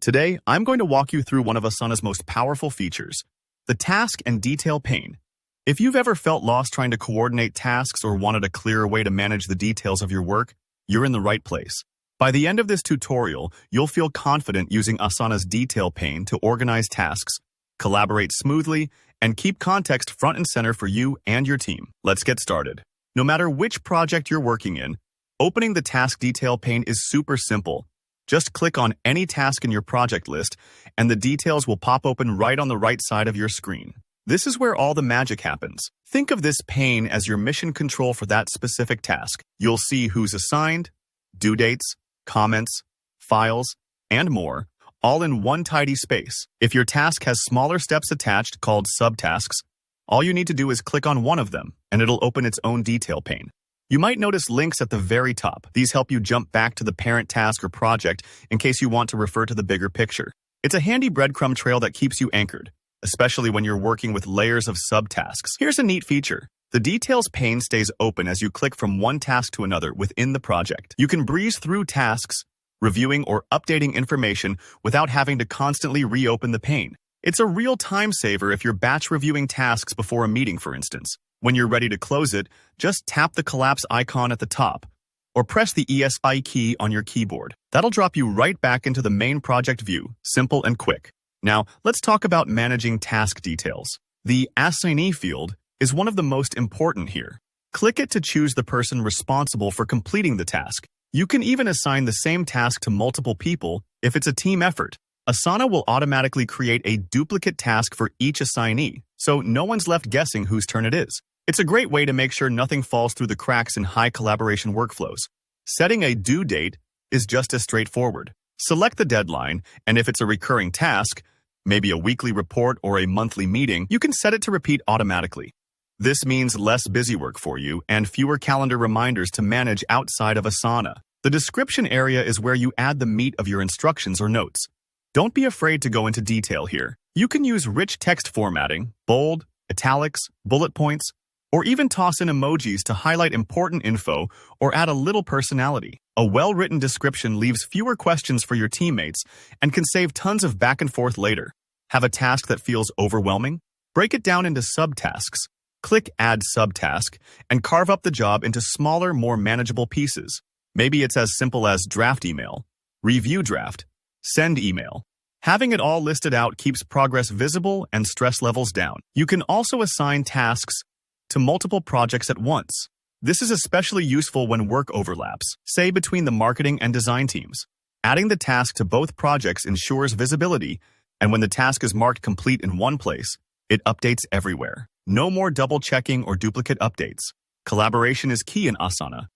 Today, I'm going to walk you through one of Asana's most powerful features, the task and detail pane. If you've ever felt lost trying to coordinate tasks or wanted a clearer way to manage the details of your work, you're in the right place. By the end of this tutorial, you'll feel confident using Asana's detail pane to organize tasks, collaborate smoothly, and keep context front and center for you and your team. Let's get started. No matter which project you're working in, opening the task detail pane is super simple. Just click on any task in your project list, and the details will pop open right on the right side of your screen. This is where all the magic happens. Think of this pane as your mission control for that specific task. You'll see who's assigned, due dates, comments, files, and more, all in one tidy space. If your task has smaller steps attached called subtasks, all you need to do is click on one of them, and it'll open its own detail pane. You might notice links at the very top. These help you jump back to the parent task or project in case you want to refer to the bigger picture. It's a handy breadcrumb trail that keeps you anchored, especially when you're working with layers of subtasks. Here's a neat feature. The details pane stays open as you click from one task to another within the project. You can breeze through tasks, reviewing or updating information without having to constantly reopen the pane. It's a real time saver if you're batch reviewing tasks before a meeting, for instance. When you're ready to close it, just tap the collapse icon at the top, or press the ESC key on your keyboard. That'll drop you right back into the main project view, simple and quick. Now, let's talk about managing task details. The assignee field is one of the most important here. Click it to choose the person responsible for completing the task. You can even assign the same task to multiple people if it's a team effort. Asana will automatically create a duplicate task for each assignee, so no one's left guessing whose turn it is. It's a great way to make sure nothing falls through the cracks in high collaboration workflows. Setting a due date is just as straightforward. Select the deadline, and if it's a recurring task, maybe a weekly report or a monthly meeting, you can set it to repeat automatically. This means less busy work for you and fewer calendar reminders to manage outside of Asana. The description area is where you add the meat of your instructions or notes. Don't be afraid to go into detail here. You can use rich text formatting, bold, italics, bullet points, or even toss in emojis to highlight important info or add a little personality. A well-written description leaves fewer questions for your teammates and can save tons of back and forth later. Have a task that feels overwhelming? Break it down into subtasks. Click Add Subtask and carve up the job into smaller, more manageable pieces. Maybe it's as simple as draft email, review draft, send email. Having it all listed out keeps progress visible and stress levels down. You can also assign tasks to multiple projects at once. This is especially useful when work overlaps, say between the marketing and design teams. Adding the task to both projects ensures visibility, and when the task is marked complete in one place, it updates everywhere. No more double-checking or duplicate updates. Collaboration is key in Asana.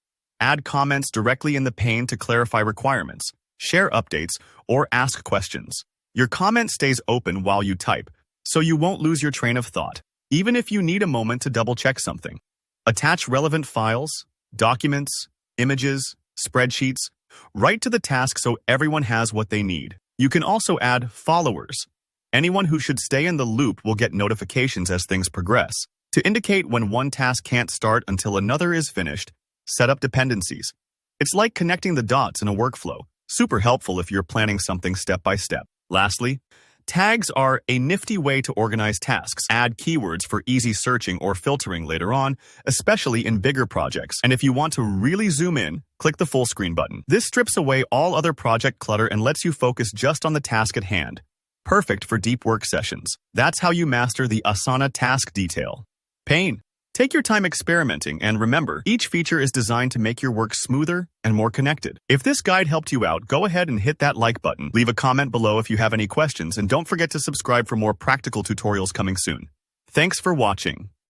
Add comments directly in the pane to clarify requirements, share updates, or ask questions. Your comment stays open while you type, so you won't lose your train of thought, even if you need a moment to double-check something. Attach relevant files, documents, images, spreadsheets, right to the task so everyone has what they need. You can also add followers. Anyone who should stay in the loop will get notifications as things progress. To indicate when one task can't start until another is finished, set up dependencies. It's like connecting the dots in a workflow. Super helpful if you're planning something step by step. Lastly, tags are a nifty way to organize tasks. Add keywords for easy searching or filtering later on, especially in bigger projects. And if you want to really zoom in, click the full screen button. This strips away all other project clutter and lets you focus just on the task at hand. Perfect for deep work sessions. That's how you master the Asana task detail pane. Take your time experimenting, and remember, each feature is designed to make your work smoother and more connected. If this guide helped you out, go ahead and hit that like button. Leave a comment below if you have any questions, and don't forget to subscribe for more practical tutorials coming soon. Thanks for watching.